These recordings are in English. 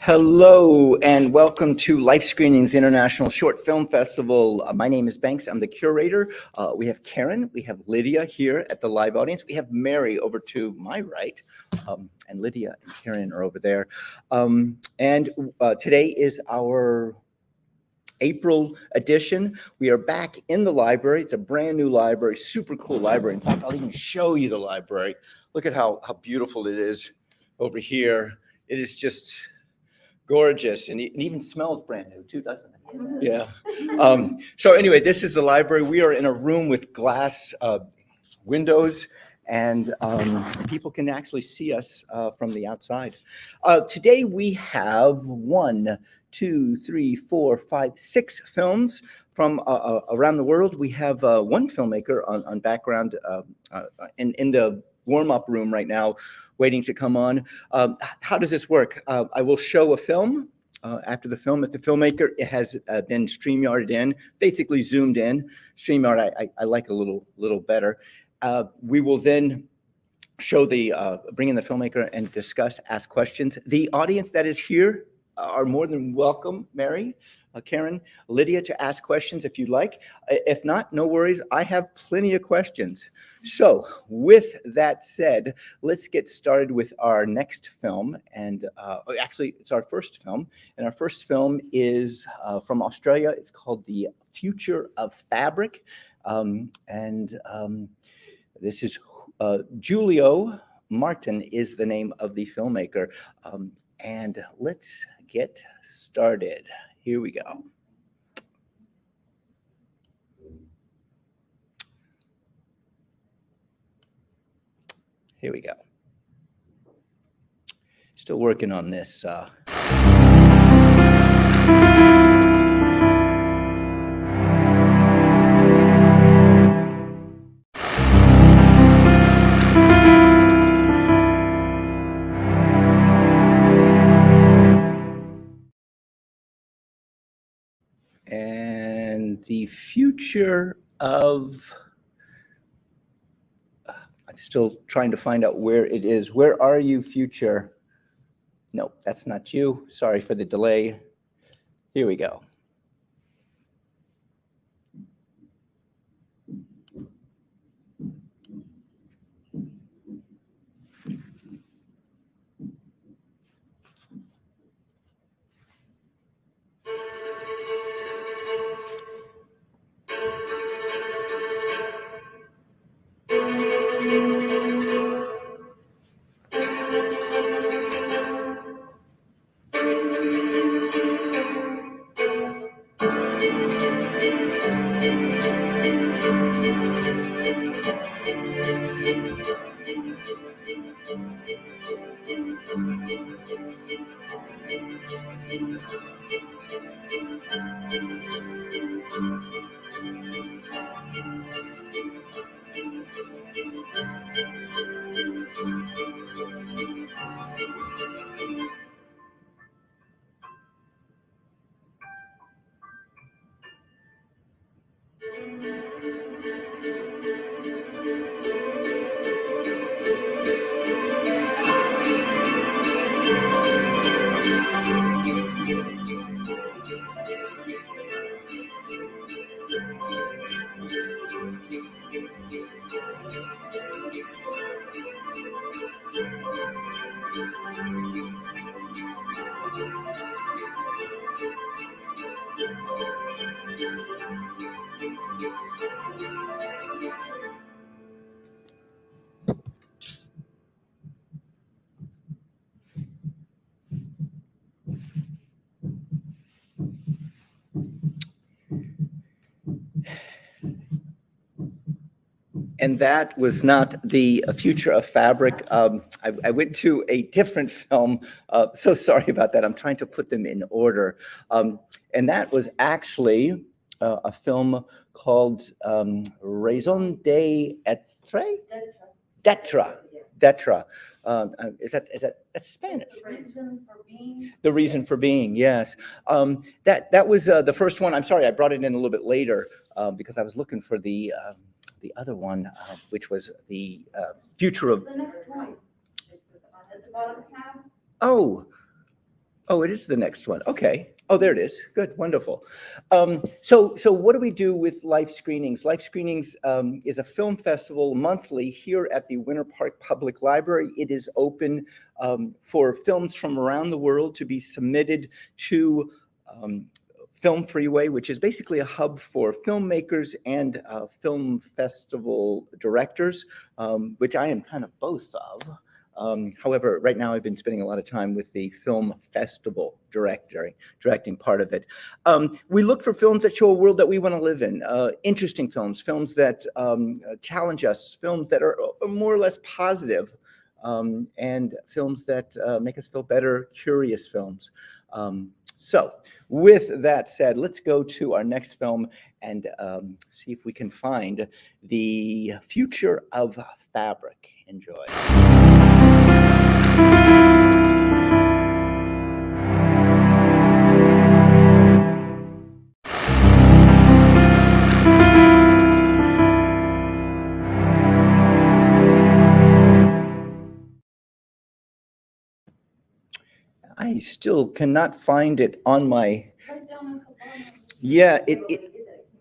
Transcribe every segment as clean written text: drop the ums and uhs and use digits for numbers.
Hello and welcome to Life Screenings International Short Film Festival. My name is Banks. I'm the curator. We have Karen, we have Lydia here at the live audience. We have Mary over to my right, and Lydia and Karen are over there. Today is our April edition. We are back in the library. It's a brand new library, super cool library. In fact, I'll even show you the library. Look at how beautiful it is over here. It is just gorgeous, and it even smells brand new too, doesn't it? Yeah. So anyway, this is the library. We are in a room with glass windows, and people can actually see us from the outside. Today we have 6 films from around the world. We have one filmmaker on background in the warm-up room right now, waiting to come on. How does this work? I will show a film. After the film, if the filmmaker has been StreamYarded in, basically zoomed in. StreamYard I like a little better. We will then show bring in the filmmaker and discuss, ask questions. The audience that is here are more than welcome, Mary, Karen, Lydia, to ask questions if you'd like. If not, no worries. I have plenty of questions. So with that said, let's get started with our next film. And actually, it's our first film. And our first film is from Australia. It's called The Future of Fabric. This is Julio Martin is the name of the filmmaker. And let's get started. Here we go. Here we go. Still working on this. And the future of, I'm still trying to find out where it is. Where are you, future? No, that's not you. Sorry for the delay. Here we go. And that was not The Future of Fabric. I went to a different film. So sorry about that. I'm trying to put them in order. And that was actually a film called Raison d'être? D'être. D'être. That's Spanish? The reason for being. The Reason for Being, yes. That was the first one. I'm sorry, I brought it in a little bit later because I was looking for the other one, which was the future of. The next one. It's at the bottom tab. Oh, Oh, it is the next one. Okay. Oh, there it is. Good, wonderful. So what do we do with Life Screenings? Life Screenings is a film festival monthly here at the Winter Park Public Library. It is open for films from around the world to be submitted to Film Freeway, which is basically a hub for filmmakers and film festival directors, which I am kind of both of. However, right now I've been spending a lot of time with the film festival directing part of it. We look for films that show a world that we want to live in, interesting films, films that challenge us, films that are more or less positive, and films that make us feel better, curious films. So with that said, let's go to our next film and see if we can find The Future of Fabric. Enjoy. I still cannot find it on my. Yeah, it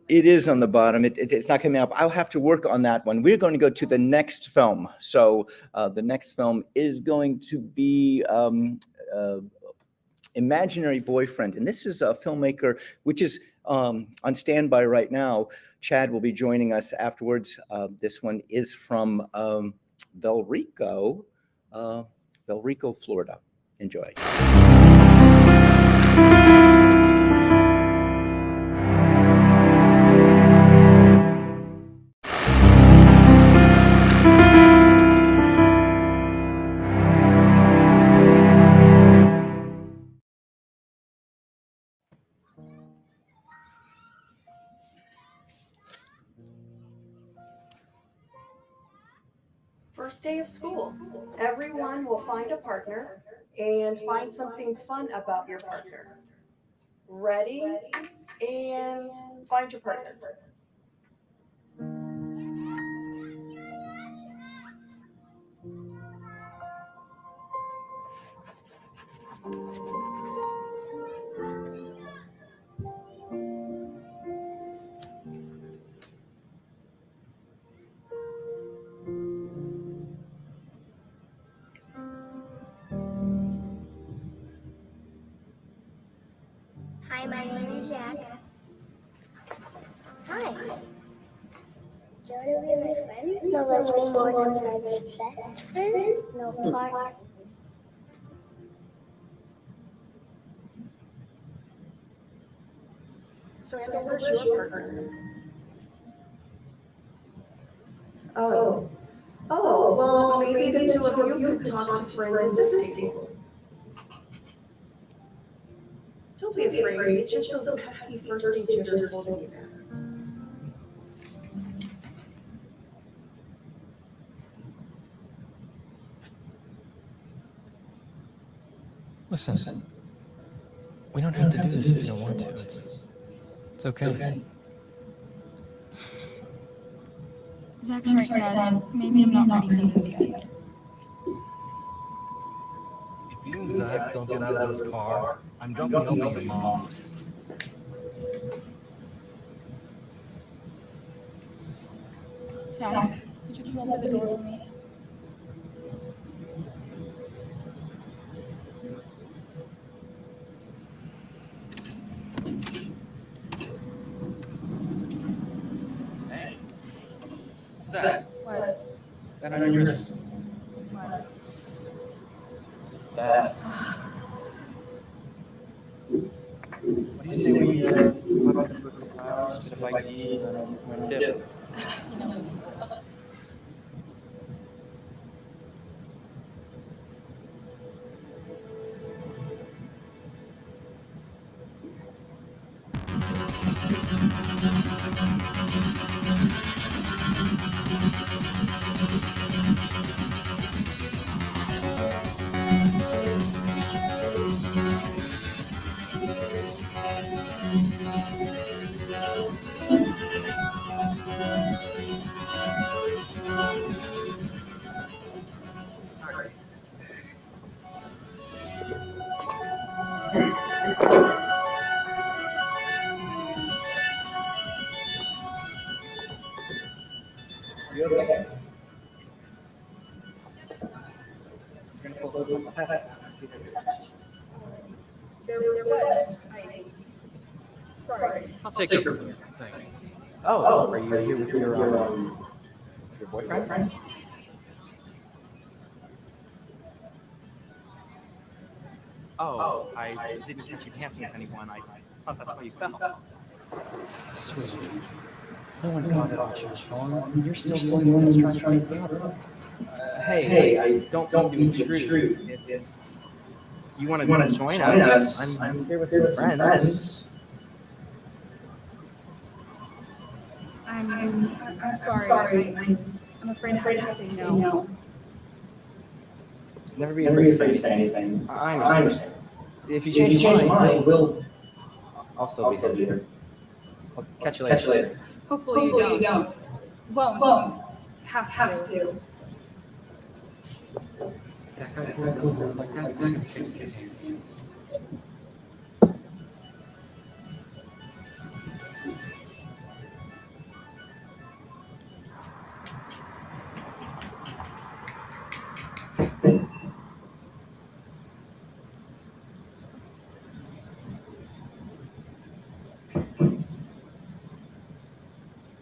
is on the bottom. It's not coming up. I'll have to work on that one. We're going to go to the next film. So the next film is going to be Imaginary Boyfriend. And this is a filmmaker which is on standby right now. Chad will be joining us afterwards. This one is from Bellrico, Florida. Enjoy. First day of school. Everyone will find a partner and find something fun about your partner. Ready? And find your partner. Hi, my name is Zach. Hi. Do you want to be my friend? No, let's be more than friends. Best friends? No, partners. Samantha, where's your partner? Oh, well, maybe the two of you could talk to friends at this table. Don't be afraid, it's just those pesky first day jitters holding you back. Listen, we don't have to do this if you don't want to. It's okay. Zach's right, Dad. Maybe I'm not ready for this yet. If you and Zach don't get out of this car, I'm jumping over your mom's. Zach, could you come open the door for me? Hey, what's that? What? That on your wrist. What? That. What do you say we pop up to a couple hours, get a bite to eat, and then dip? You okay? You're gonna pull over my pets. There was. Sorry. I'll take her from here. Thanks. Oh, are you here with your boyfriend? Oh, I didn't catch you dancing with anyone. I thought that's why you fell. Sweet. No one caught it on your phone. You're still the only one that's trying to pick up. Hey, I don't mean to intrude. If you want to join us, I'm here with some friends. I'm sorry. I'm afraid to say no. Never be afraid to say anything. I understand. If you change your mind, I'll still be here. I'll catch you later. Hopefully you don't. Won't. Have to. That guy pulls off like that, we're gonna take his.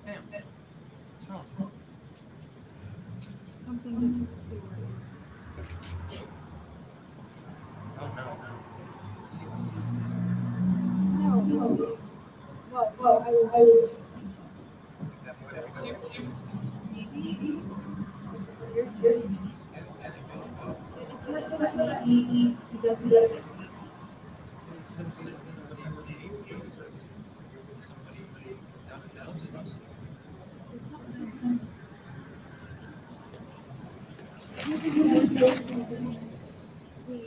Sam, what's wrong? Something. No, it's. Well, I was just thinking. Maybe. Here's me. It's more so that he doesn't. It's not something. We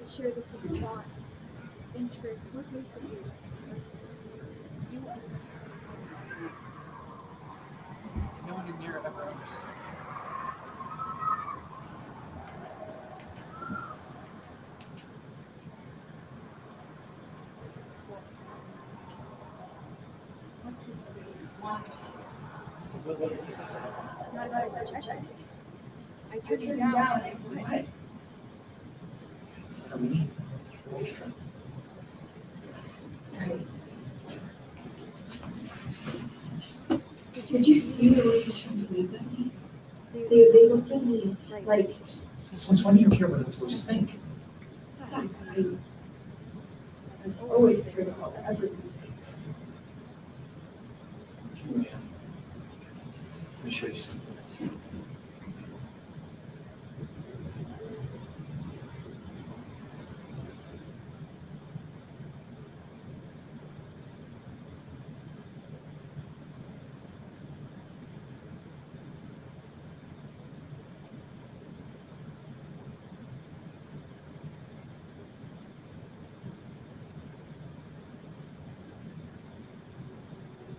share the same thoughts, interests, we're basically the same person. You understand. No one in there ever understood. What's his face? Want to. Not if I reject it. I turned him down and what? For me, boyfriend. Did you see the way his friends looked at me? They looked at me like, since when do you care what others think? Zach, I'm always cared about what everyone thinks. Let me show you something.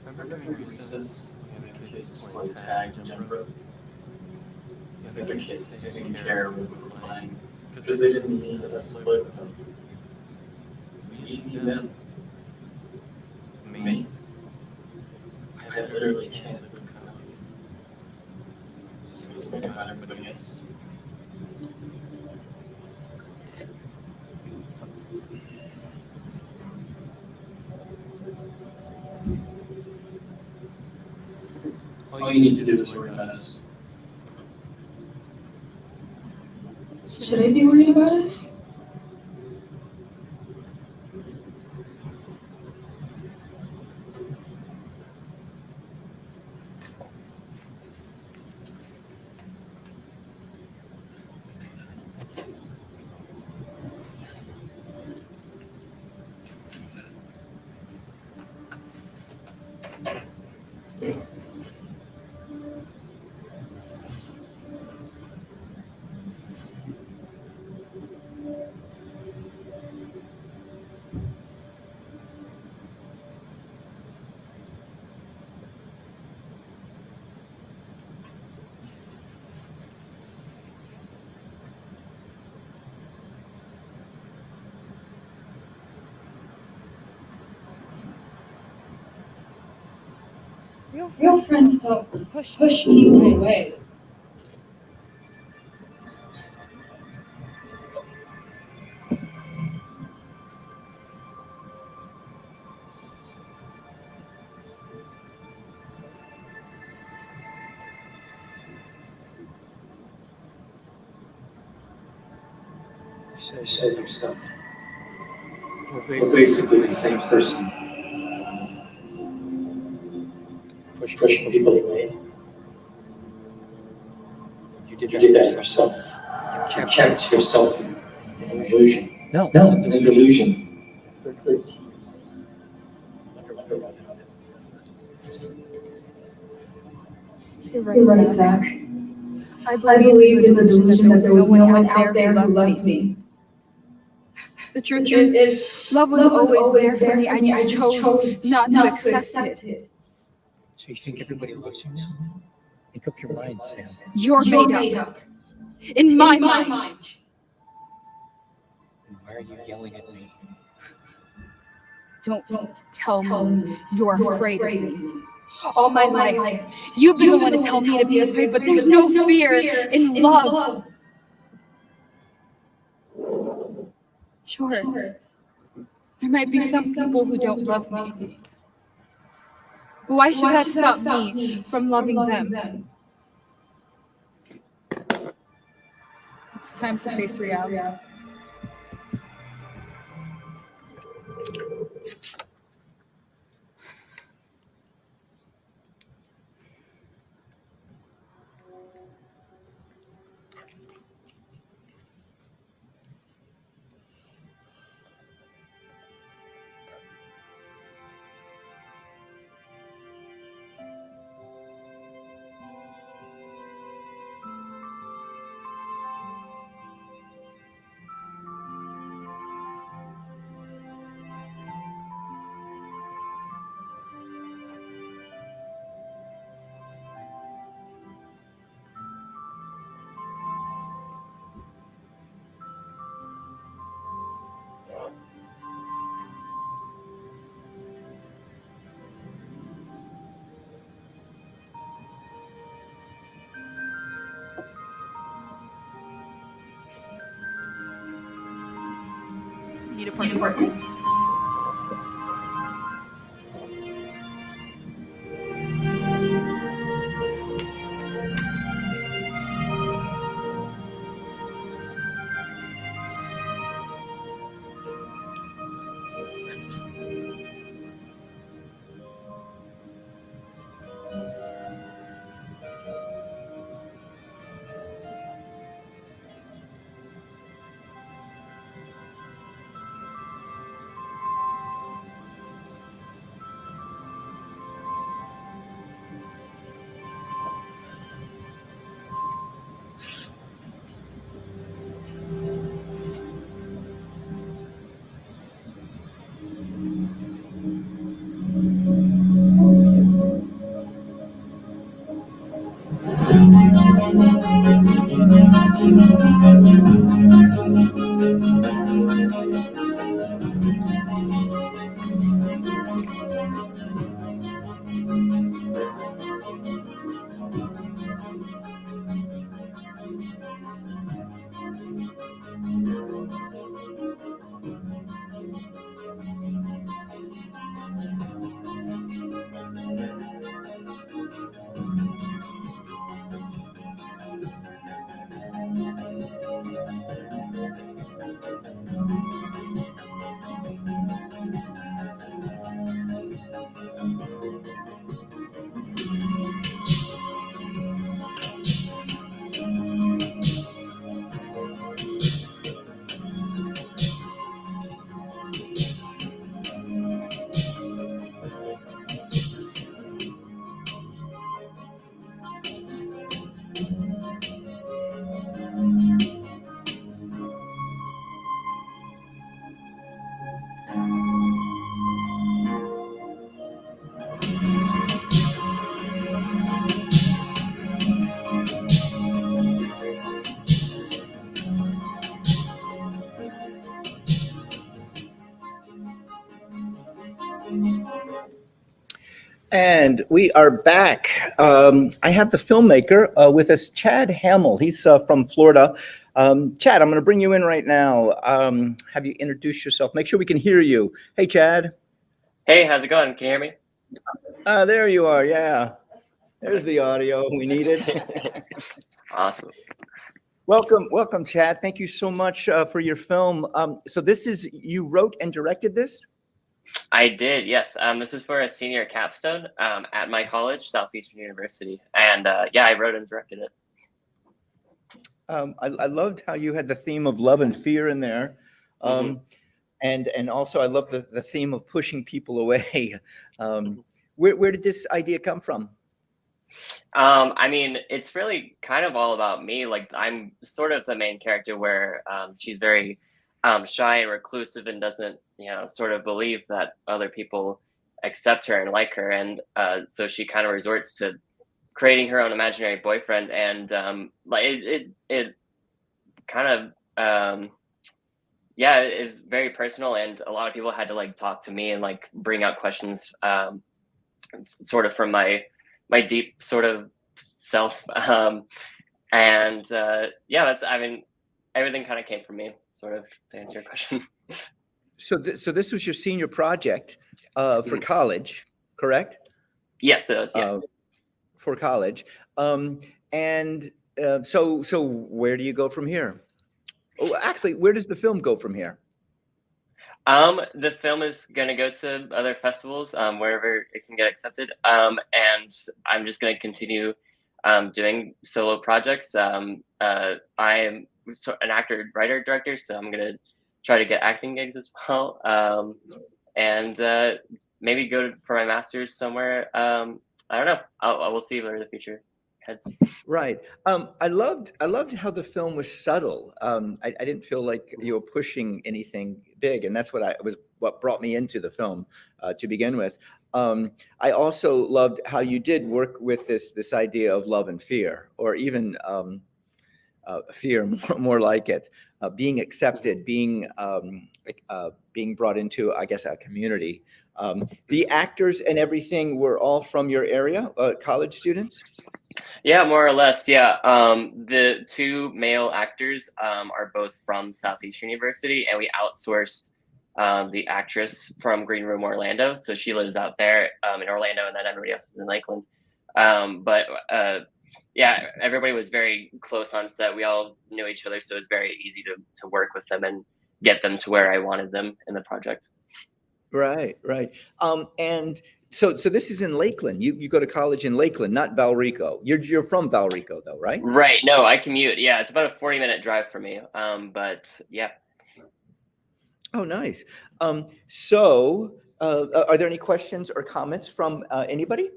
Remember during recess, the kids played tag, jump rope? The other kids didn't care what we were playing because they didn't need us to play with them. We didn't need them. Me? I literally can't live without you. So think about everybody else. All you need to do is worry about us. Should I be worried about us? Real friends don't push people away. You You said yourself. we're We're basically the same person. Pushing people away. You You did that yourself. You kept yourself in an illusion. No, No, an illusion. You're You're right, right, Zach. I I believed in the delusion that there was no one out there who loved me. The The truth truth is, is, love was always there for me. I I just chose not to accept it. So you think everybody loves you now? Make up your mind, Sam. You're You're made up. In my mind. And why are you yelling at me? Don't Don't tell tell me me you're afraid of me. All all my life, you've been the one to tell me to be afraid, but there's no fear in love. Sure, there might be some people who don't love me. But why should that stop me from loving them? It's time to face reality. Need a partner. And we are back. I have the filmmaker with us, Chad Hamill. He's from Florida. Chad, I'm going to bring you in right now. Have you introduce yourself? Make sure we can hear you. Hey, Chad. Hey, how's it going? Can you hear me? There you are. Yeah. There's the audio we needed. Awesome. Welcome, Chad. Thank you so much for your film. So this is, you wrote and directed this? I did, yes. This is for a senior capstone at my college, Southeastern University. And yeah, I wrote and directed it. I loved how you had the theme of love and fear in there. And also I love the theme of pushing people away. Where did this idea come from? I mean, it's really kind of all about me. Like, I'm sort of the main character where she's very shy and reclusive and doesn't, you know, sort of believe that other people accept her and like her. And so she kind of resorts to creating her own imaginary boyfriend. And like it kind of, yeah, it is very personal. And a lot of people had to like talk to me and like bring out questions sort of from my deep sort of self. And yeah, that's, I mean, everything kind of came from me, sort of, to answer your question. So this was your senior project for college, correct? Yes, it was, yeah. For college. And so where do you go from here? Oh, actually, where does the film go from here? The film is going to go to other festivals, wherever it can get accepted. And I'm just going to continue doing solo projects. I am an actor, writer, director, so I'm going to try to get acting gigs as well. And maybe go for my master's somewhere. I don't know. I will see where the future heads. Right. I loved how the film was subtle. I didn't feel like you were pushing anything big, and that's what brought me into the film to begin with. I also loved how you did work with this idea of love and fear, or even fear, more like it, being accepted, being brought into, I guess, a community. The actors and everything were all from your area, college students? Yeah, more or less. Yeah. The two male actors are both from Southeastern University, and we outsourced the actress from Green Room Orlando. So she lives out there in Orlando, and then everybody else is in Lakeland. But yeah, everybody was very close on set. We all knew each other, so it was very easy to work with them and get them to where I wanted them in the project. Right. And so this is in Lakeland. You go to college in Lakeland, not Valrico. You're from Valrico, though, right? Right. No, I commute. Yeah, it's about a 40-minute drive for me. But yeah. Oh, nice. So are there any questions or comments from anybody?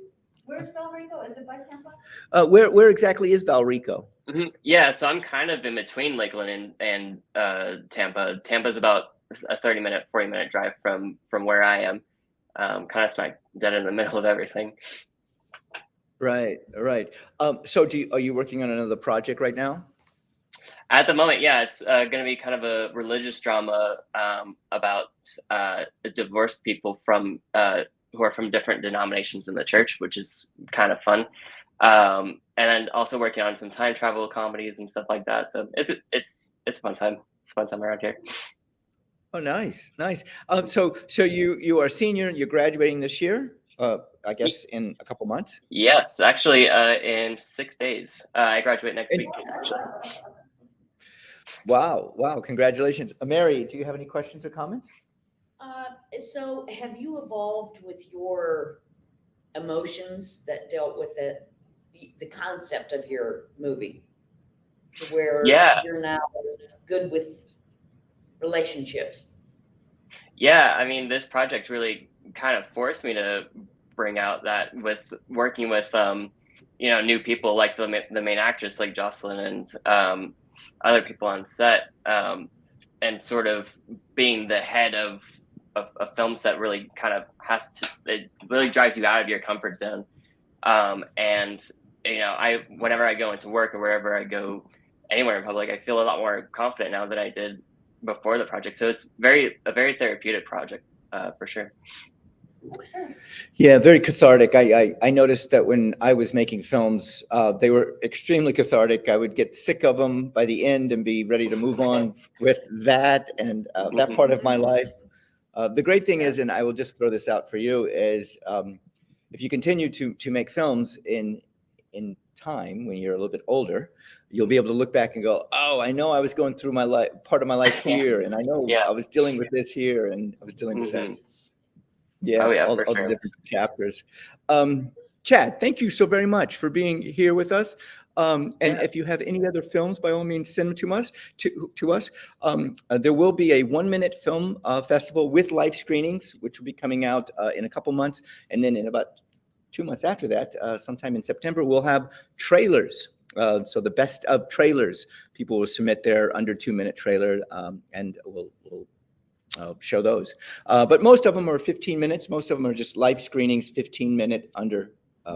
Where's Valrico? Is it by Tampa? Where exactly is Valrico? Yeah, so I'm kind of in between Lakeland and Tampa. Tampa's about a 30-minute, 40-minute drive from where I am. Kind of smack dead in the middle of everything. Right. So are you working on another project right now? At the moment, yeah, it's going to be kind of a religious drama about divorced people from who are from different denominations in the church, which is kind of fun. And then also working on some time travel comedies and stuff like that. So it's a fun time. It's a fun time around here. Oh, nice. So you are a senior. You're graduating this year. I guess in a couple months. Yes, actually, in 6 days. I graduate next week. Actually. Wow! Congratulations, Mary. Do you have any questions or comments? So have you evolved with your emotions that dealt with the concept of your movie to where you're now good with relationships? Yeah, I mean, this project really kind of forced me to bring out that with working with, new people like the main actress, like Jocelyn, and other people on set, and sort of being the head of a film set really kind of it really drives you out of your comfort zone. And, whenever I go into work or wherever I go anywhere in public, I feel a lot more confident now than I did before the project. So it's a very therapeutic project, for sure. Yeah, very cathartic. I noticed that when I was making films, they were extremely cathartic. I would get sick of them by the end and be ready to move on with that and that part of my life. The great thing is, and I will just throw this out for you, is if you continue to make films in time when you're a little bit older, you'll be able to look back and go, oh, I know I was going through my life, part of my life here, and I know Yeah. I was dealing with this here, and I was dealing with that. Mhm. Yeah, Oh, yeah, all for the sure. different chapters. Chad, thank you so very much for being here with us. And Yeah. if you have any other films, by all means, send them to us. To us. There will be a 1-minute film festival with live screenings, which will be coming out in a couple months, and then in about 2 months after that, sometime in September, we'll have trailers. So the best of trailers. People will submit their under 2-minute trailer, and we'll show those. But most of them are 15 minutes. Most of them are just live screenings, 15-minute under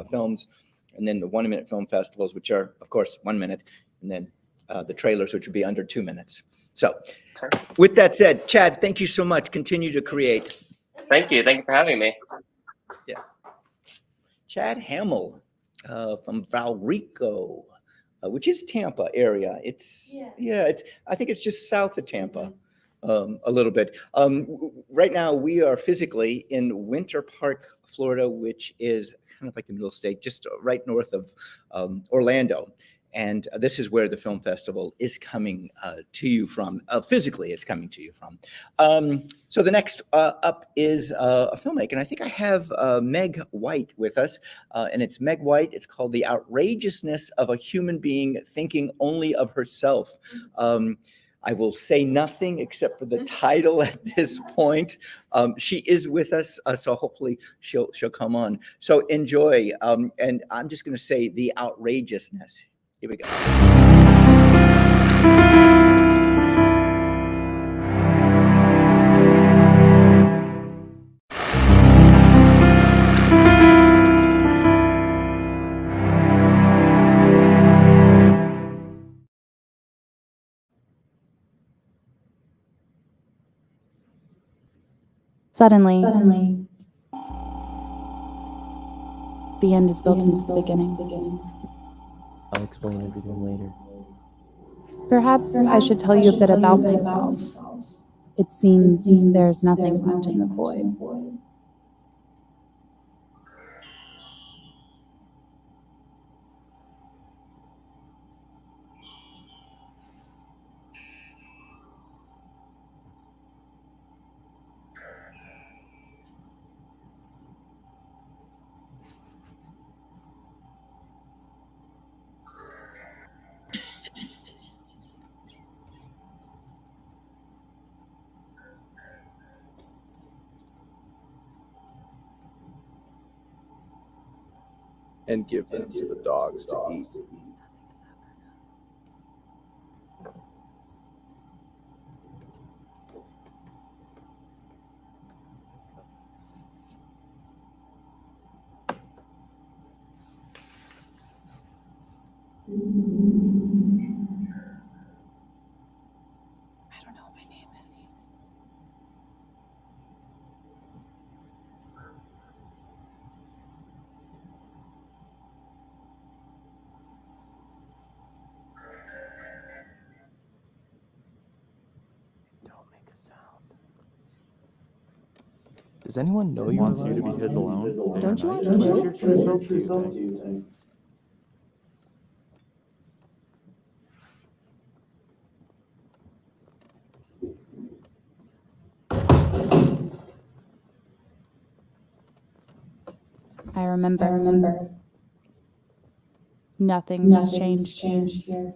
films. And then the 1-minute film festivals, which are, of course, 1 minute. And then the trailers, which would be under 2 minutes. So with that said, Chad, thank you so much. Continue to create. Thank you. Thank you for having me. Yeah. Chad Hamill from Valrico, which is Tampa area. It's I think it's just south of Tampa. A little bit. Right now, we are physically in Winter Park, Florida, which is kind of like the middle state, just right north of Orlando. And this is where the film festival is coming to you from. Physically, it's coming to you from. So the next up is a filmmaker, and I think I have Meg White with us. And it's Meg White. It's called The Outrageousness of a Human Being Thinking Only of Herself. I will say nothing except for the title at this point. She is with us, so hopefully she'll come on. So enjoy, and I'm just going to say the outrageousness. Here we go. Suddenly, the end is built into the beginning. I'll explain everything later. Perhaps I should tell you a bit about myself. It seems there's nothing left in the void. And give them to the dogs to eat. I don't know what my name is. Don't make a sound. Does anyone know you Wants you to be his alone? Don't you want What's your kids? true self, do you think? I remember. Nothing's changed here.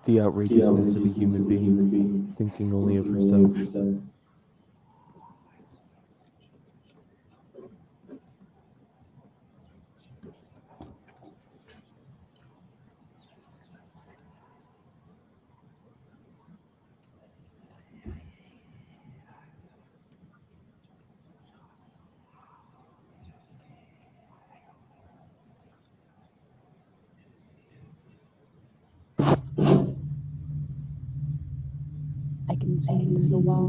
The outrageousness of a human being thinking only of herself. can see through the wall.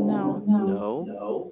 No. No?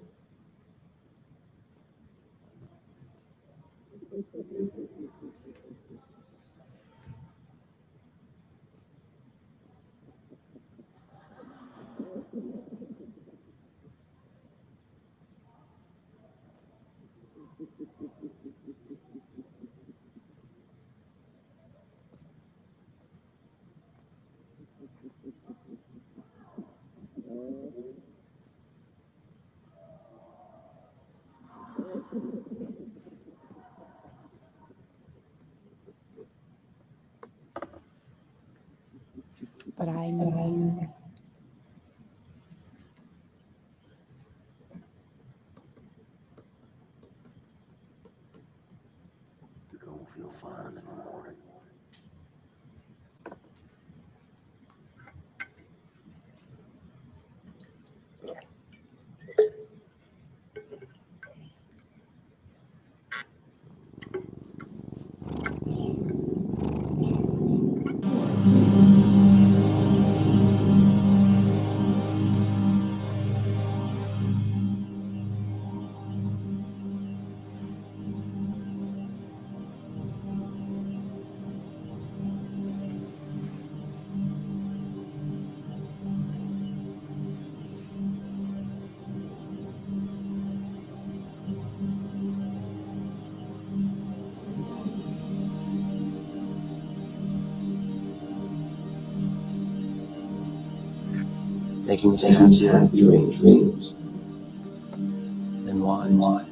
But I knew. You're gonna feel fine in the morning. Making us have strange dreams. Then why?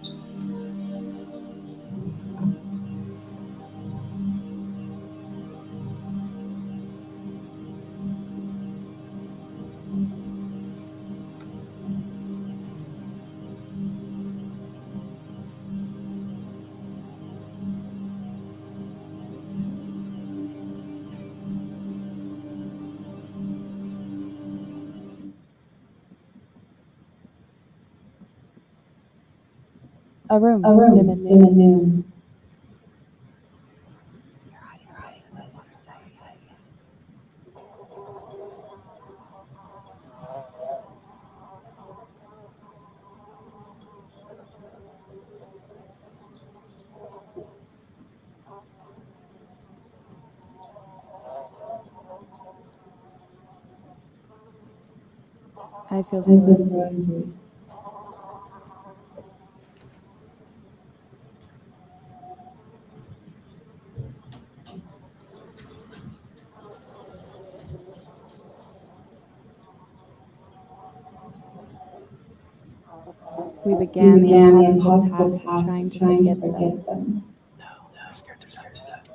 A room dim at noon. I feel so empty. We began the impossible task of trying to forget them. We're scared to death.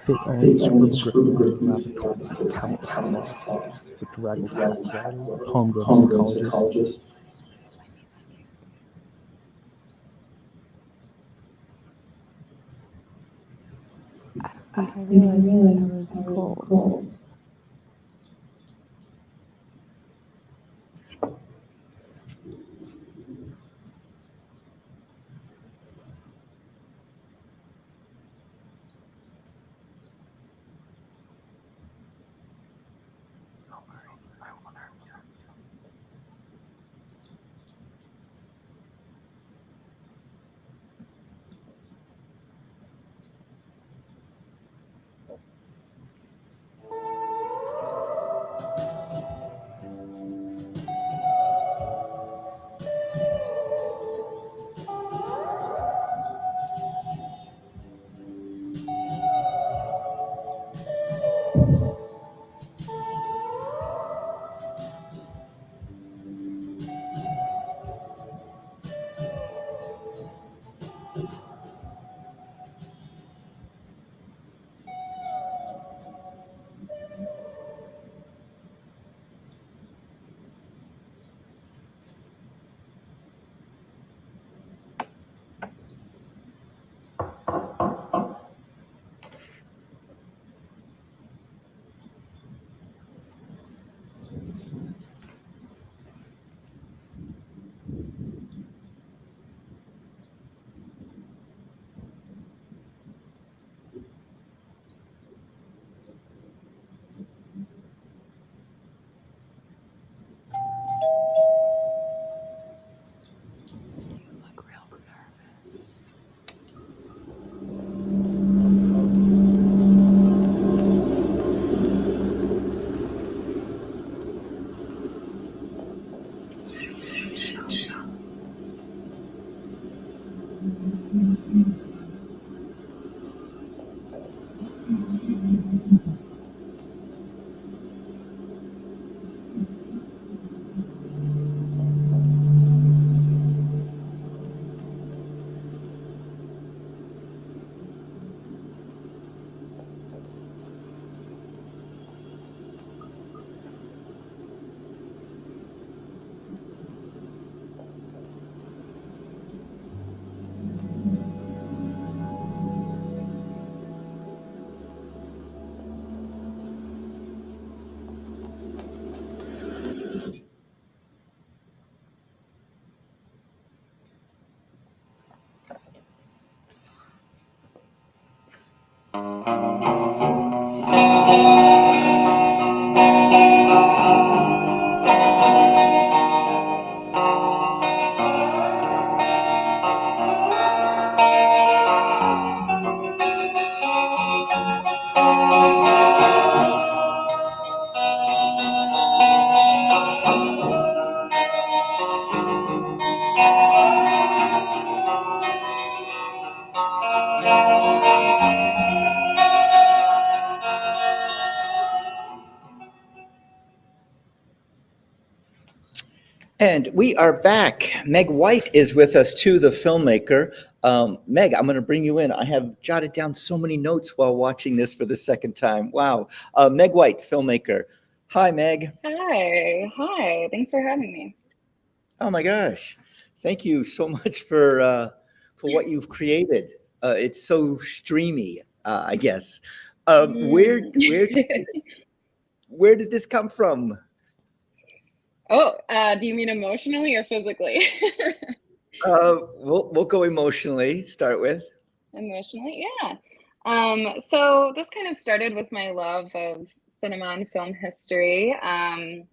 They screw grip laboratories and countless calls with draggled homegrown psychologists. I realized I was cold. And we are back. Meg White is with us too, the filmmaker. Meg, I'm going to bring you in. I have jotted down so many notes while watching this for the second time. Wow. Meg White, filmmaker. Hi, Meg. Hi. Thanks for having me. Oh my gosh. Thank you so much for what you've created. It's so streamy, I guess. Where did this come from? Oh, do you mean emotionally or physically? We'll go emotionally, start with. Emotionally, yeah. So this kind of started with my love of cinema and film history, and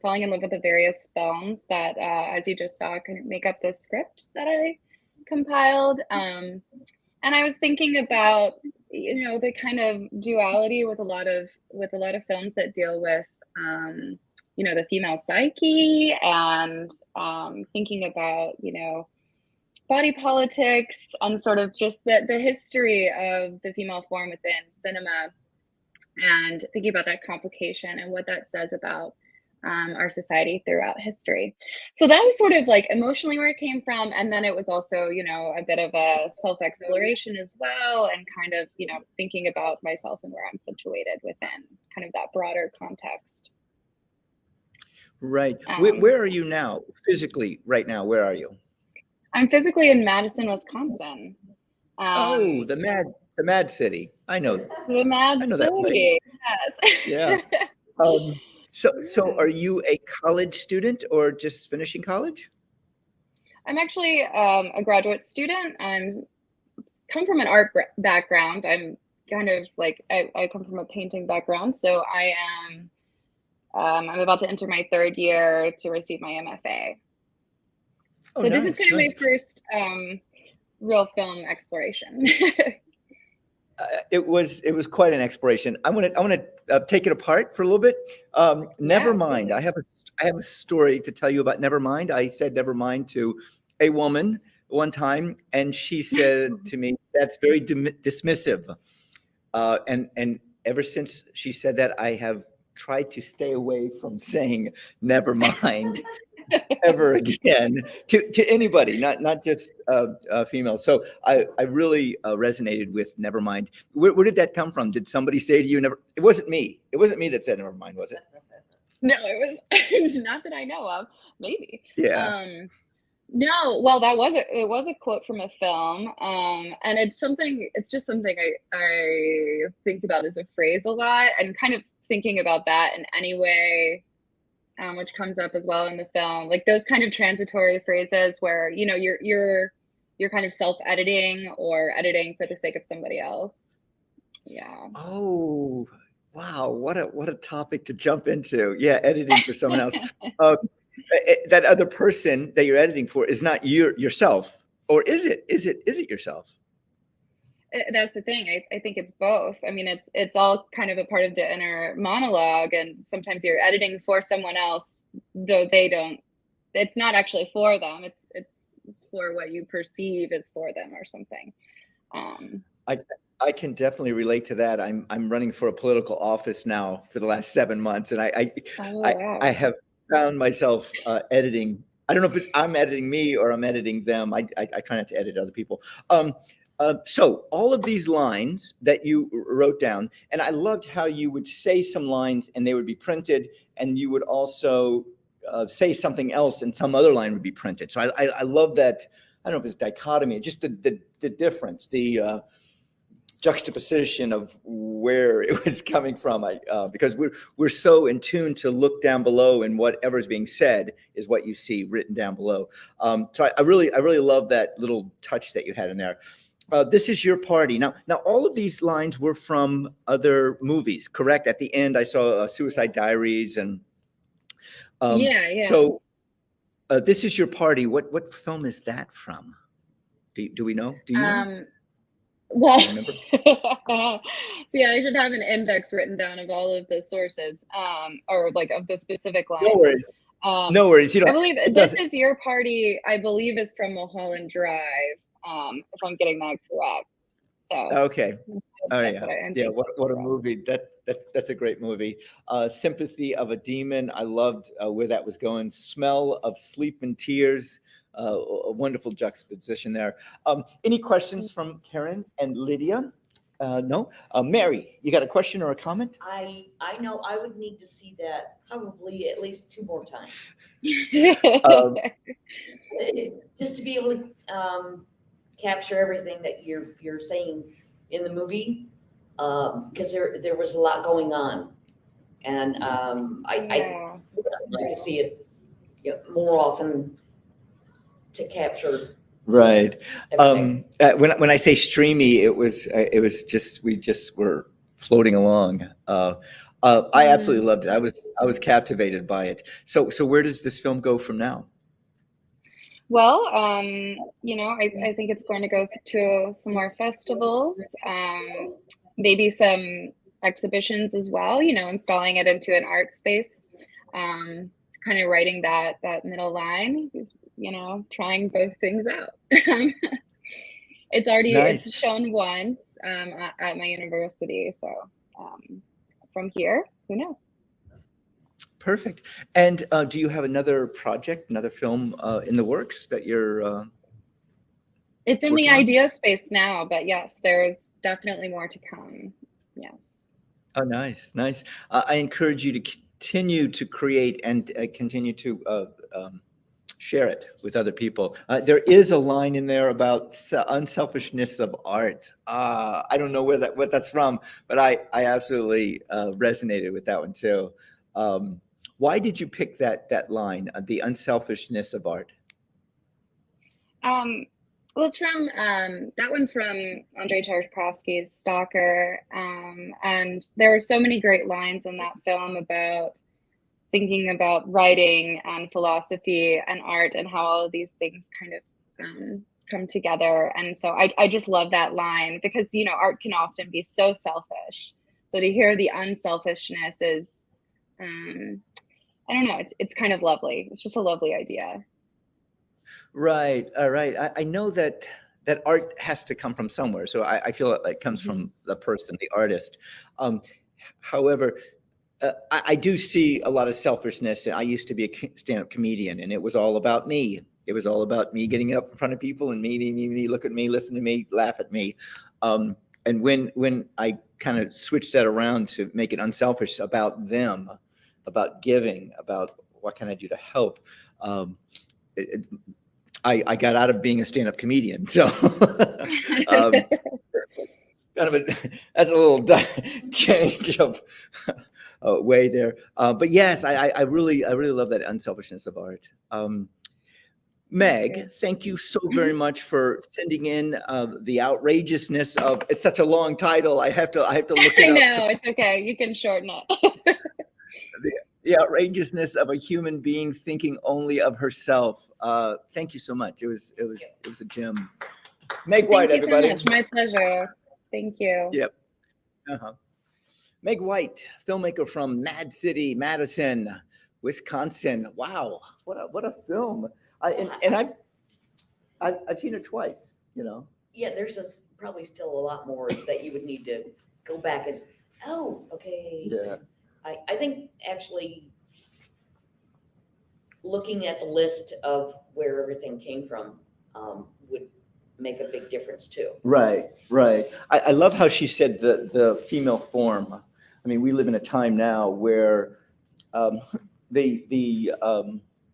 falling in love with the various films that, as you just saw, kind of make up the script that I compiled. And I was thinking about, the kind of duality with a lot of films that deal with, the female psyche, and thinking about, body politics, and sort of just the history of the female form within cinema, and thinking about that complication and what that says about our society throughout history. So that was sort of like emotionally where it came from. And then it was also, a bit of a self-exploration as well, and kind of, thinking about myself and where I'm situated within kind of that broader context. Right. Where are you now? Physically, right now, where are you? I'm physically in Madison, Wisconsin. Oh, the Mad City. I know. The Mad City. Yes. Yeah. So are you a college student or just finishing college? I'm actually a graduate student. I'm come from an art background. I'm kind of like I come from a painting background, so I am. I'm about to enter my third year to receive my MFA. So this is kind of my first real film exploration. It was quite an exploration. I want to take it apart for a little bit. Nevermind. I have a story to tell you about Nevermind. I said Nevermind to a woman one time, and she said to me, "That's very dismissive." And ever since she said that, I have tried to stay away from saying never mind ever again to anybody, not just female. So I really resonated with never mind. Where did that come from? Did somebody say to you, never? It wasn't me. It wasn't me that said never mind, was it? No, it was not that I know of. Maybe. Yeah. No, well, it was a quote from a film, and it's just something I think about as a phrase a lot, and kind of thinking about that in any way, which comes up as well in the film, like those kind of transitory phrases where you're kind of self-editing or editing for the sake of somebody else. Yeah. Oh, wow! What a topic to jump into. Yeah, editing for someone else. That other person that you're editing for is not yourself, or is it? Is it yourself? That's the thing. I think it's both. I mean, it's all kind of a part of the inner monologue, and sometimes you're editing for someone else, though they don't. It's not actually for them. It's for what you perceive is for them or something. I can definitely relate to that. I'm running for a political office now for the last 7 months, and I have found myself editing. I don't know if I'm editing me or I'm editing them. I try not to edit other people. So all of these lines that you wrote down, and I loved how you would say some lines and they would be printed, and you would also say something else and some other line would be printed. So I love that. I don't know if it's dichotomy, just the difference, juxtaposition of where it was coming from. Because we're so in tune to look down below, and whatever's being said is what you see written down below. So I really love that little touch that you had in there. This is your party. Now all of these lines were from other movies, correct? At the end, I saw Suicide Diaries and yeah. So this is your party. What film is that from? Do we know? Do you know? Well, Do you remember? so yeah, I should have an index written down of all of the sources, or like of the specific lines. No worries. No worries. You I don't. believe it This doesn't- Is Your Party, I believe, is from Mulholland Drive, if I'm getting that correct. So Okay. Oh that's yeah, what I yeah. think What a movie! That's a great movie. Sympathy of a Demon. I loved where that was going. Smell of Sleep and Tears. A wonderful juxtaposition there. Any questions from Karen and Lydia? No. Mary, you got a question or a comment? I know I would need to see that probably at least 2 more times. Just to be able to capture everything that you're saying in the movie, because there was a lot going on, and I would like to see it, more often to capture. Right. everything. When I say streamy, it was just we just were floating along. I absolutely loved it. I was captivated by it. So where does this film go from now? Well, I think it's going to go to some more festivals, maybe some exhibitions as well, installing it into an art space, kind of writing that middle line, trying both things out. It's already Nice. it's shown once at my university, so from here, who knows? Perfect. And do you have another project, another film in the works that you're? It's in the working on? idea space now, but yes, there's definitely more to come. Yes. Oh, nice. I encourage you to continue to create and continue to share it with other people. There is a line in there about unselfishness of art. I don't know what that's from, but I absolutely resonated with that one too. Why did you pick that line, the unselfishness of art? Well, it's from that one's from Andrei Tarkovsky's Stalker, and there were so many great lines in that film about thinking about writing and philosophy and art and how all of these things kind of come together. And so I just love that line because art can often be so selfish. So to hear the unselfishness is, I don't know, it's kind of lovely. It's just a lovely idea. Right. All right. I know that art has to come from somewhere. So I feel it comes from the person, the artist. However, I do see a lot of selfishness. I used to be a stand-up comedian, and it was all about me. It was all about me getting up in front of people and me, look at me, listen to me, laugh at me. And when I kind of switched that around to make it unselfish about them, about giving, about what can I do to help, I got out of being a stand-up comedian. So that's a little change of way there. But yes, I really love that unselfishness of art. Meg, thank you so very much for sending in the outrageousness of. It's such a long title. I have to look it I up. know, it's okay. You can shorten it. The outrageousness of a human being thinking only of herself. Thank you so much. It was a gem. Meg White, Thank you everybody. so much. My pleasure. Thank you. Yep. Meg White, filmmaker from Mad City, Madison, Wisconsin. Wow, what a film! I've seen it twice. Yeah, there's probably still a lot more that you would need to go back and, okay. Yeah. I think actually looking at the list of where everything came from would make a big difference too. Right. I love how she said the female form. I mean, we live in a time now where the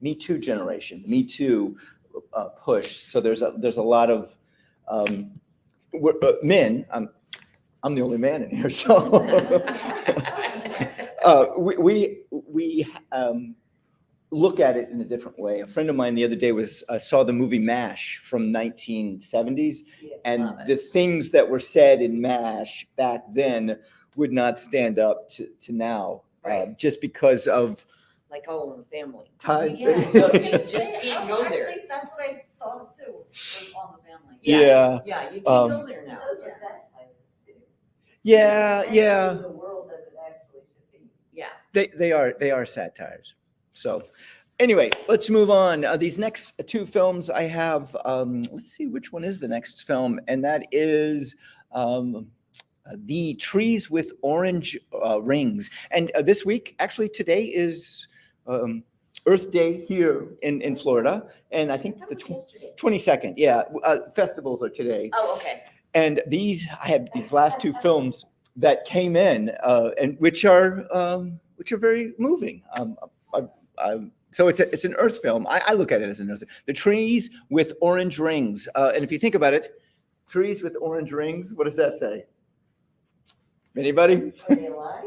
Me Too generation, Me Too push. So there's a lot of men. I'm the only man in here, so we look at it in a different way. A friend of mine the other day saw the movie MASH from 1970s, and the things that were said in MASH back then would not stand up to now, just because of Like All in the Family. time. You just can't go there. Actually, that's what I thought too, was All in the Family. Yeah. Yeah, you can't go there now. Those are satires too. Yeah, yeah. The world as it actually should be. Yeah. They are satires. So anyway, let's move on. These next two films I have, let's see, which one is the next film? And that is The Trees with Orange Rings. And this week, actually today is Earth Day here in Florida. And I think the 22nd, yeah, festivals are today. Oh, okay. And I have these last two films that came in, and which are very moving. So it's an Earth film. I look at it as an Earth. The Trees with Orange Rings, and if you think about it, trees with orange rings. What does that say? Anybody? Are they alive?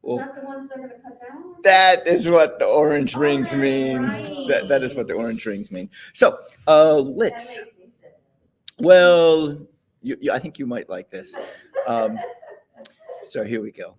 Well, Is that the ones they're going to cut down? that is what the orange rings that's mean. right. That is what the orange rings mean. So let's. Well, I think you might like this. So here we go.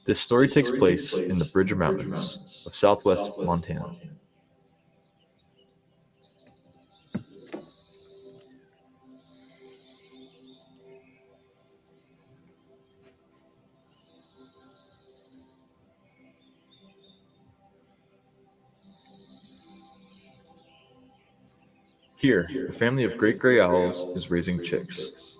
This story takes place in the Bridger Mountains of southwest Montana. Here, a family of great gray owls is raising chicks.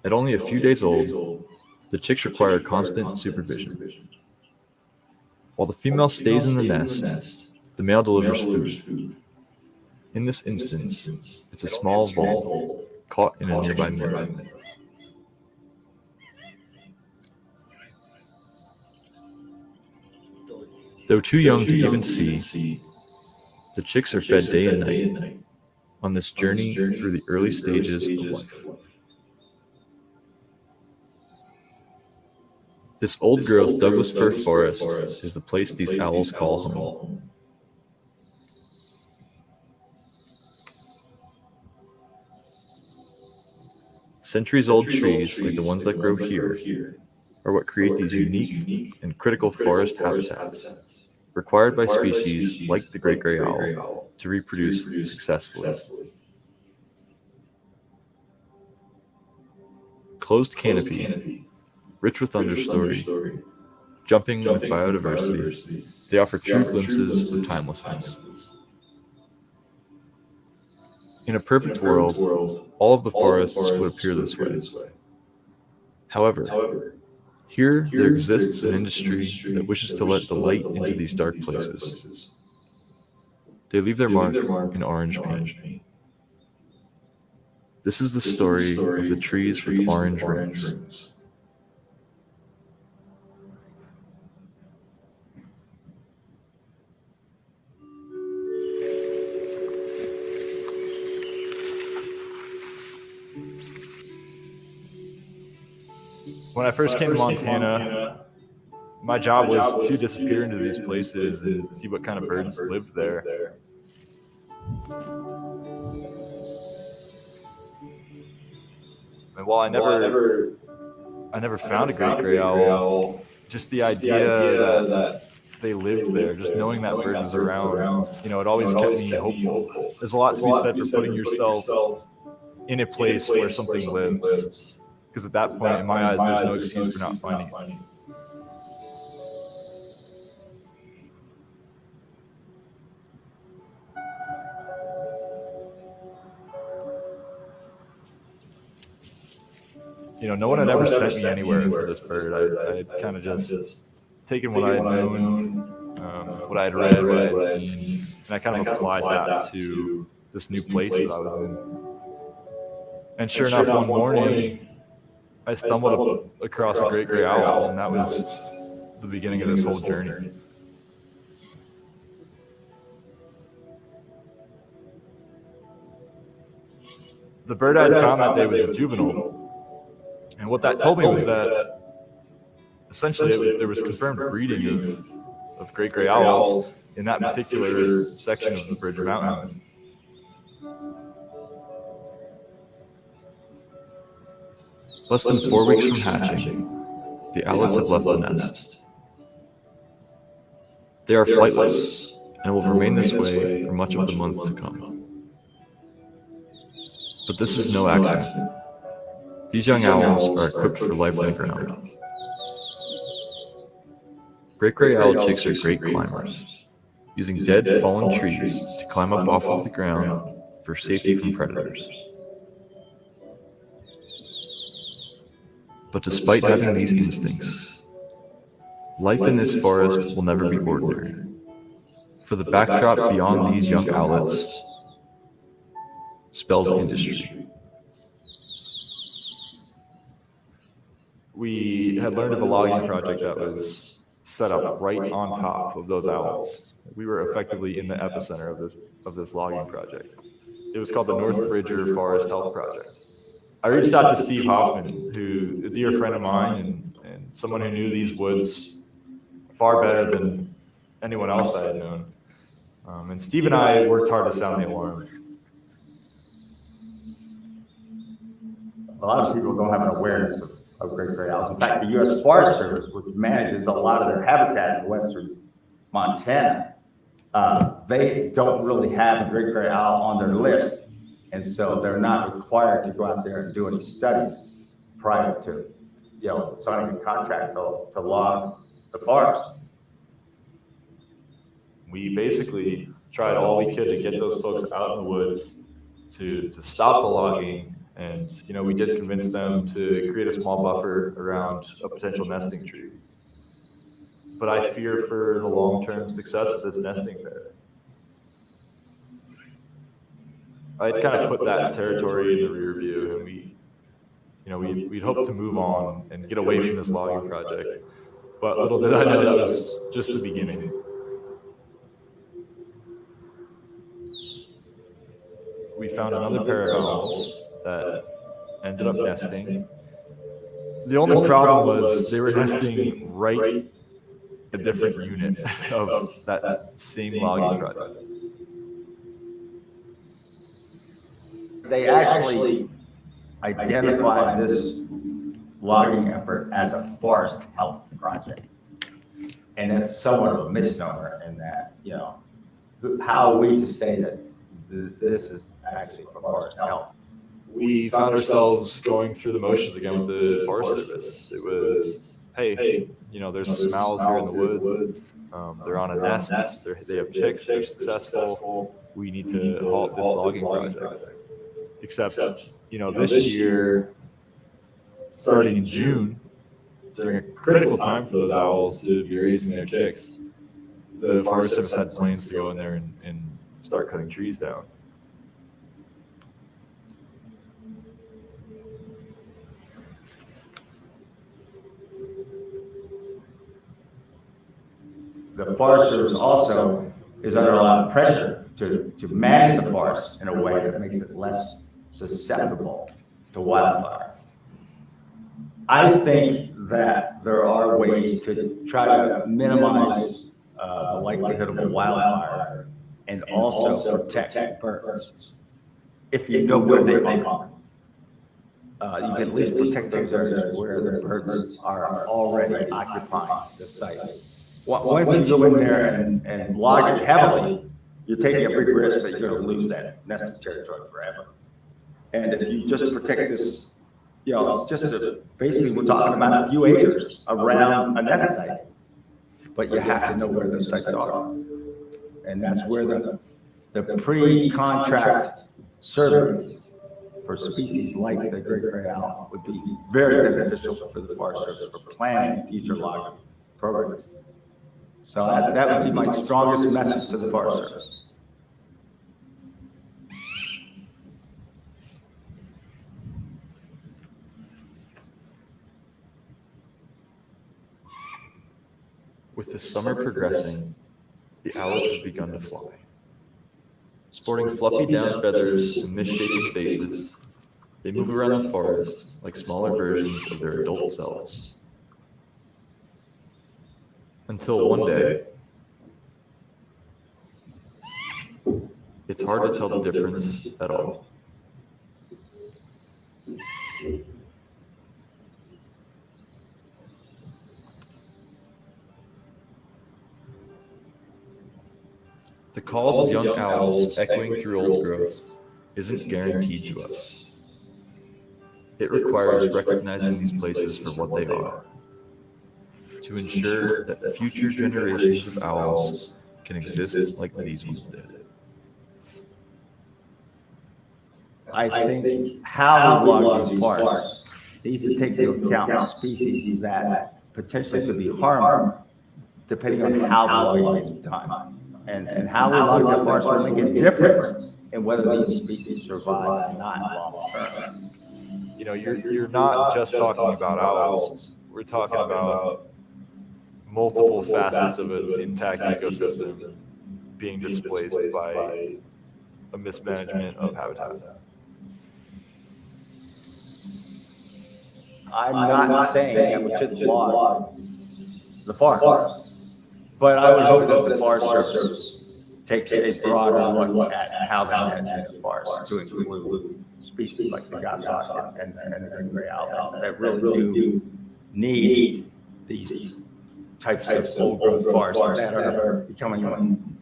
At only a few days old, the chicks require constant supervision. While the female stays in the nest, the male delivers food. In this instance, it's a small vole caught in a nearby meadow. Though too young to even see, the chicks are fed day and night on this journey through the early stages of life. This old-growth Douglas fir forest is the place these owls call home. Centuries-old trees, like the ones that grow here, are what create these unique and critical forest habitats, required by species like the great gray owl to reproduce successfully. Closed canopy, rich with understory, jumping with biodiversity, they offer true glimpses of timelessness. In a perfect world, all of the forests would appear this way. However, here there exists an industry that wishes to let the light into these dark places. They leave their mark in orange paint. This is the story of the trees with orange rings. When I first came to Montana, my job was to disappear into these places and see what kind of birds lived there. And while I never found a great gray owl, just the idea that they lived there, just knowing that bird was around, it always kept me hopeful. There's a lot to be said for putting yourself in a place where something lives. Because at that point, in my eyes, there's no excuse for not finding it. No one had ever sent me anywhere for this bird. I had kind of just taken what I had known, what I had read, what I had seen, and I kind of applied that to this new place that I was in. And sure enough, one morning, I stumbled across a great gray owl, and that was the beginning of this whole journey. The bird I had found that day was a juvenile. And what that told me was that essentially there was confirmed breeding of great gray owls in that particular section of the Bridger Mountains. Less than 4 weeks from hatching, the owlets have left the nest. They are flightless and will remain this way for much of the month to come. But this is no accident. These young owls are equipped for life on the ground. Great gray owl chicks are great climbers, using dead, fallen trees to climb up off of the ground for safety from predators. But despite having these instincts, life in this forest will never be ordinary. For the backdrop beyond these young owlets spells industry. We had learned of a logging project that was set up right on top of those owls. We were effectively in the epicenter of this logging project. It was called the North Bridger Forest Health Project. I reached out to Steve Hoffman, who a dear friend of mine and someone who knew these woods far better than anyone else I had known. And Steve and I worked hard to sound the alarm. A lot of people don't have an awareness of great gray owls. In fact, the U.S. Forest Service, which manages a lot of their habitat in western Montana, they don't really have a great gray owl on their list. And so they're not required to go out there and do any studies prior to, signing a contract to log the forest. We basically tried all we could to get those folks out in the woods to stop the logging. And, we did convince them to create a small buffer around a potential nesting tree. But I fear for the long-term success of this nesting bed. I'd kind of put that territory in the rear view, and we'd hoped to move on and get away from this logging project. But little did I know that was just the beginning. We found another pair of owls that ended up nesting. The only problem was they were nesting right a different unit of that same logging project. They actually identified this logging effort as a forest health project. And that's somewhat of a misnomer in that, how are we to say that this is actually for forest health? We found ourselves going through the motions again with the Forest Service. It was, hey, there's some owls here in the woods. They're on a nest. They have chicks. They're successful. We need to halt this logging project. Except, this year, starting in June, during a critical time for those owls to be raising their chicks, the Forest Service had plans to go in there and start cutting trees down. The Forest Service also is under a lot of pressure to manage the forest in a way that makes it less susceptible to wildfire. I think that there are ways to try to minimize the likelihood of a wildfire and also protect birds if you know where they are. you can at least protect those areas where the birds are already occupying the site. Once you go in there and log it heavily, you're taking a big risk that you're going to lose that nesting territory forever. And if you just protect this, it's just basically we're talking about a few acres around a nest site, but you have to know where those sites are. And that's where the pre-contract surveys for species like the great gray owl would be very beneficial for the Forest Service for planning future logging programs. So that would be my strongest message to the Forest Service. With the summer progressing, the owls have begun to fly. Sporting fluffy down feathers and misshapen faces, they move around the forest like smaller versions of their adult selves. Until one day, it's hard to tell the difference at all. The calls of young owls echoing through old growth isn't guaranteed to us. It requires recognizing these places for what they are, to ensure that future generations of owls can exist like these ones did. I think how we log these forests needs to take into account species that potentially could be harmed depending on how the logging is done. And how we log the forest will make a difference in whether these species survive or not long term. You're not just talking about owls. We're talking about multiple facets of an intact ecosystem being displaced by a mismanagement of habitat. I'm not saying that we should log the forest. But I would hope that the Forest Service takes a broader look at how they manage the forest to include species like the goshawk and the gray owl that really do need these types of old growth forests that are becoming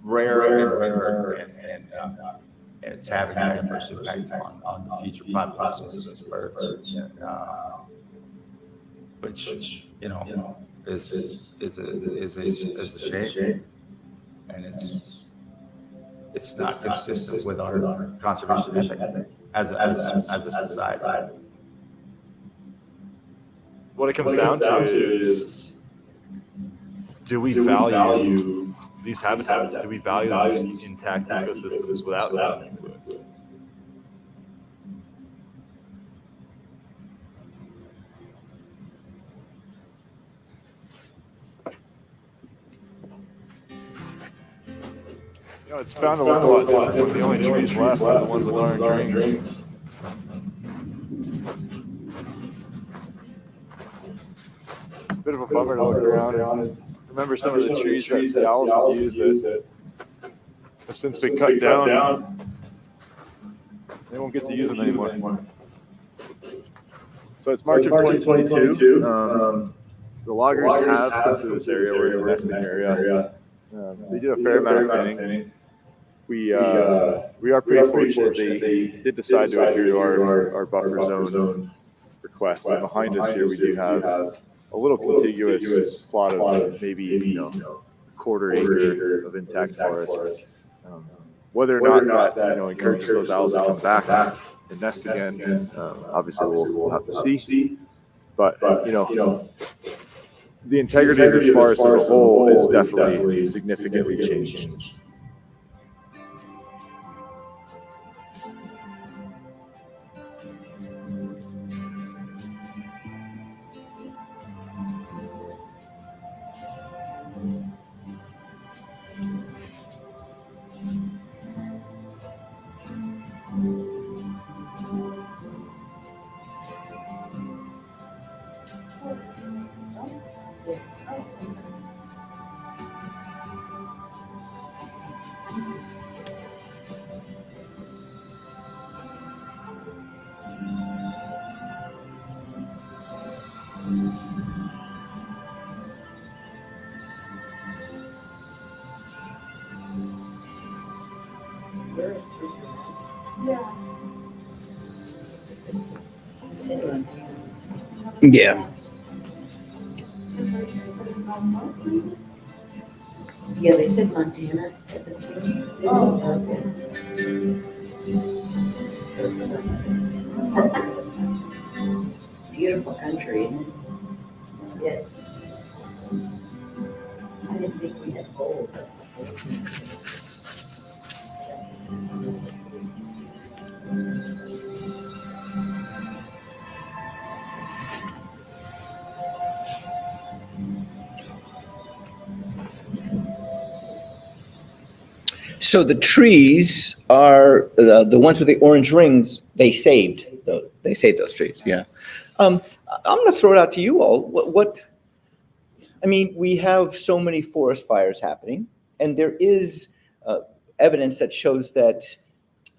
rarer and rarer, and it's having an adverse impact on the future populations of those birds, which is a shame, and it's not consistent with our conservation ethic as a society. What it comes down to is, do we value these habitats? Do we value these intact ecosystems without that influence? It's bound to look a lot different when the only trees left are the ones with orange rings. Bit of a bummer to look around. Remember some of the trees that the owls would use that have since been cut down. They won't get to use them anymore. So it's March of 2022. The loggers have come through this area. We're in the nesting area. They did a fair amount of thinning. We are pretty fortunate they did decide to adhere to our buffer zone request. And behind us here, we do have a little contiguous plot of maybe a quarter acre of intact forest. Whether or not that encourages those owls to come back and nest again, obviously we'll have to see. But the integrity of this forest as a whole is definitely significantly changed. Yeah. Yeah, they said Montana at the beginning. Beautiful country. Yeah. I didn't think we had bowls. So the trees are the ones with the orange rings. They saved. They saved those trees. Yeah. I'm going to throw it out to you all. What? I mean, we have so many forest fires happening, and there is evidence that shows that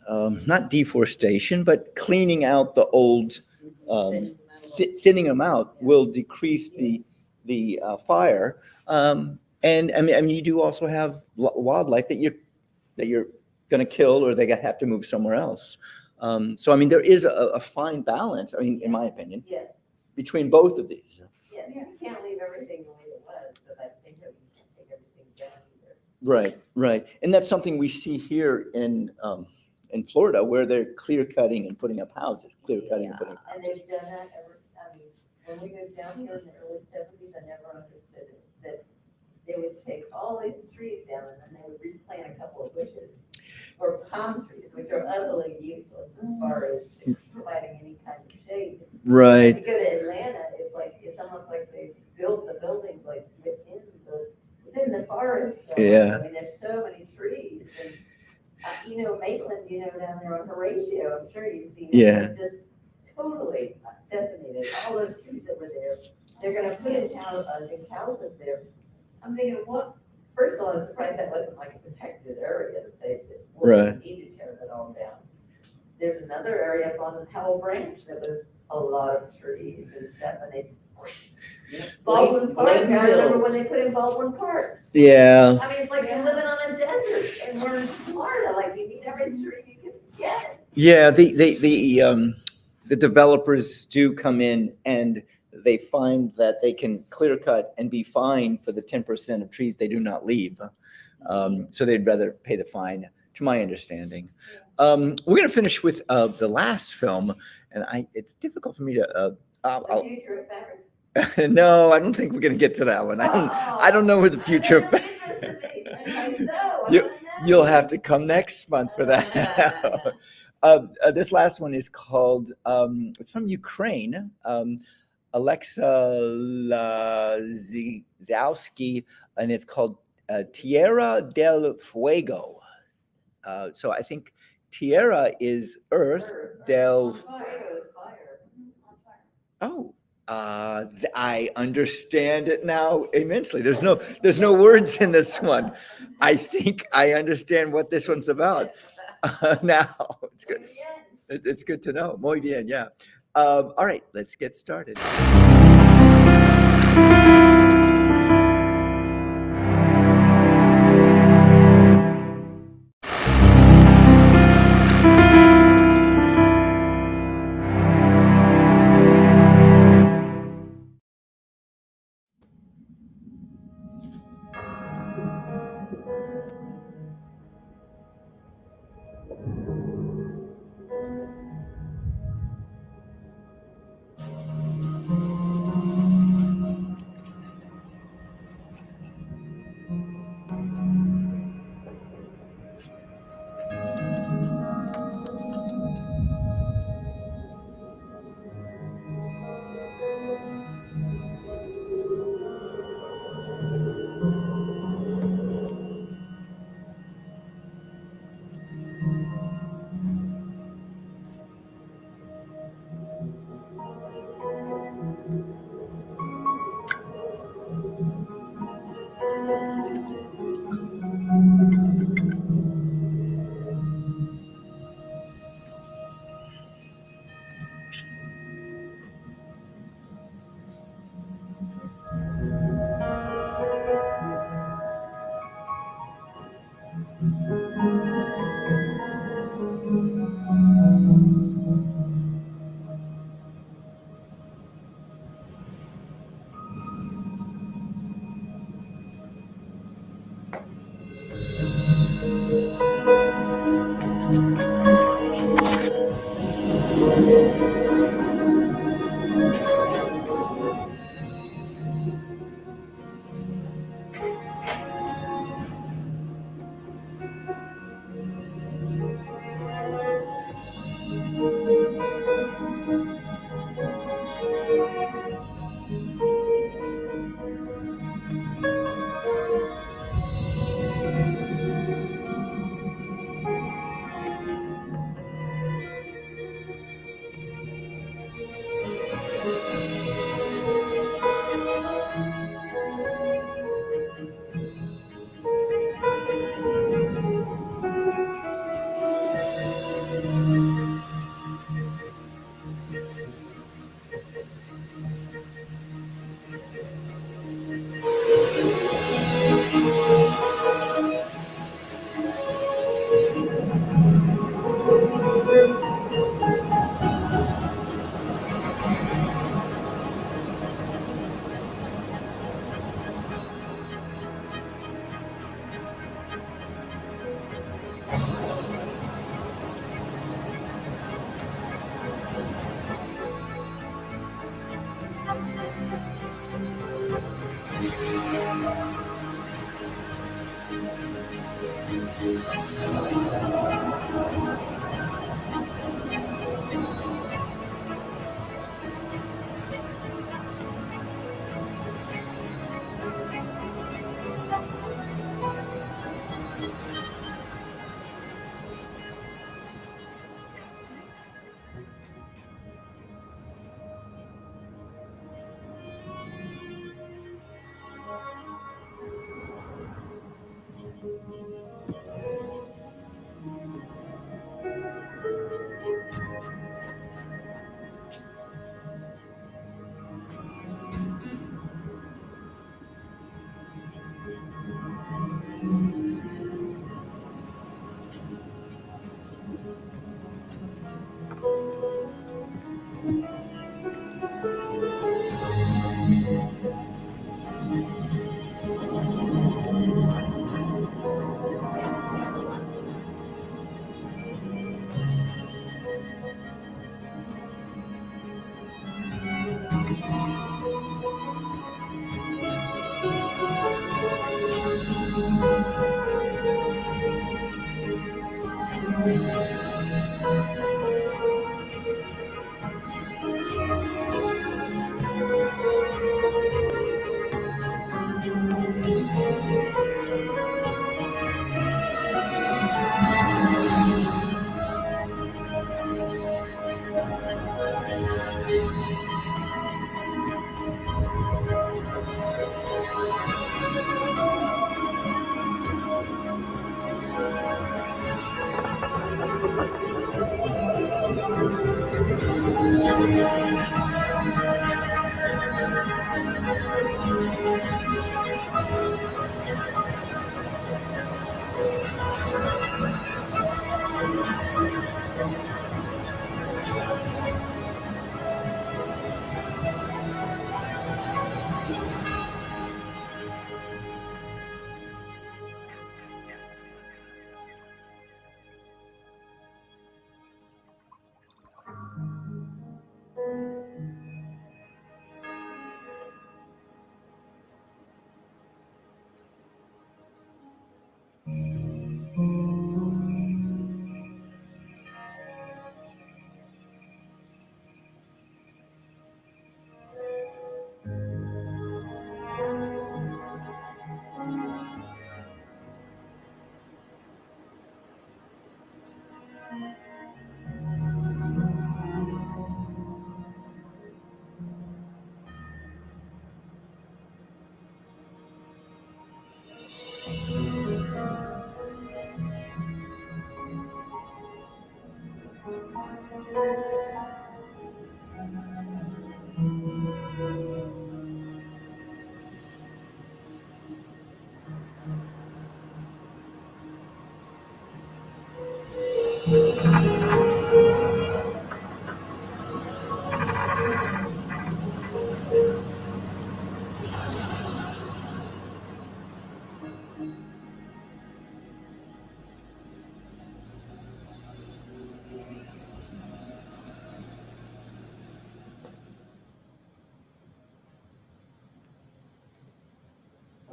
not deforestation, but cleaning out the old, thinning them out will decrease the fire. And I mean, you do also have wildlife that you're going to kill, or they have to move somewhere else. So I mean, there is a fine balance. I mean, in my opinion, Yes. between both of these. Yes, you can't leave everything the way it was, but at the same time, you can't take everything down either. Right, right, and that's something we see here in Florida, where they're clear cutting and putting up houses, clear cutting and putting up And houses. they've done that ever, I mean, when we moved down here in the early 70s, I never understood it, that they would take all these trees down and then they would replant a couple of bushes or palm trees, which are utterly useless as far as providing any kind of shade. Right. If you go to Atlanta, it's almost like they built the buildings like within the forest. Yeah. I mean, there's so many trees and, Maitland, down there on Horatio, I'm sure you've seen it. Yeah. Just totally decimated, all those trees that were there. They're gonna put in houses there. I'm thinking, what? First of all, I was surprised that wasn't like a protected area that they Right. need to tear that all down. There's another area up on Howell Branch that was a lot of trees and stuff, and they, Baldwin Park, I remember when they put in Baldwin Park. Yeah. I mean, it's like you're living on a desert, and we're in Florida, like you need every tree you can get. Yeah, the developers do come in and they find that they can clear cut and be fined for the 10% of trees they do not leave. So they'd rather pay the fine, to my understanding. We're going to finish with the last film, and it's difficult for me to. The future of fabric. No, I don't think we're going to get to that one. I don't know where the future of You'll have to come next month for that. This last one is called, it's from Ukraine. Alexa Lazowski, and it's called Tierra del Fuego. So I think Tierra is earth, del. Oh. I understand it now immensely. There's no words in this one. I think I understand what this one's about now. It's good. It's good to know. Muy bien, yeah. All right, let's get started. So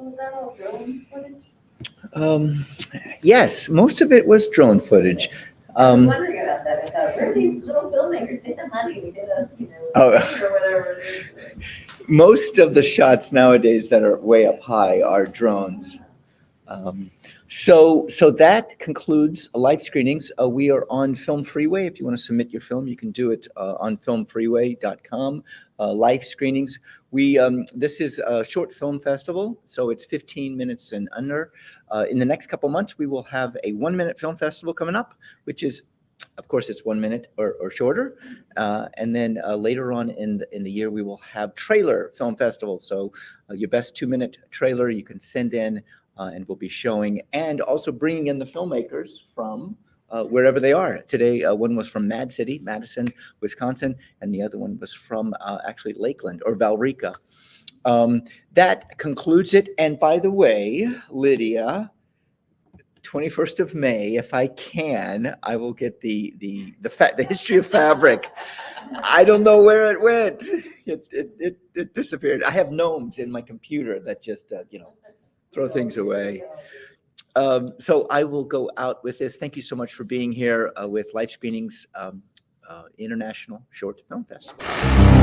was that all drone footage? Yes, most of it was drone footage. I was wondering about that. I thought, where are these little filmmakers get the money to get a, Oh. or whatever it is? Most of the shots nowadays that are way up high are drones. So that concludes live screenings. We are on Film Freeway. If you want to submit your film, you can do it on filmfreeway.com. Live screenings. This is a short film festival, so it's 15 minutes and under. In the next couple months, we will have a 1-minute film festival coming up, which is, of course, it's 1 minute or shorter. And then later on in the year, we will have trailer film festival. So your best 2-minute trailer you can send in, and we'll be showing and also bringing in the filmmakers from wherever they are. Today, one was from Mad City, Madison, Wisconsin, and the other one was from actually Lakeland or Valrica. That concludes it. And by the way, Lydia, 21st of May, if I can, I will get the history of fabric. I don't know where it went. It disappeared. I have gnomes in my computer that just throw things away. So I will go out with this. Thank you so much for being here with Live Screenings International Short Film Festival.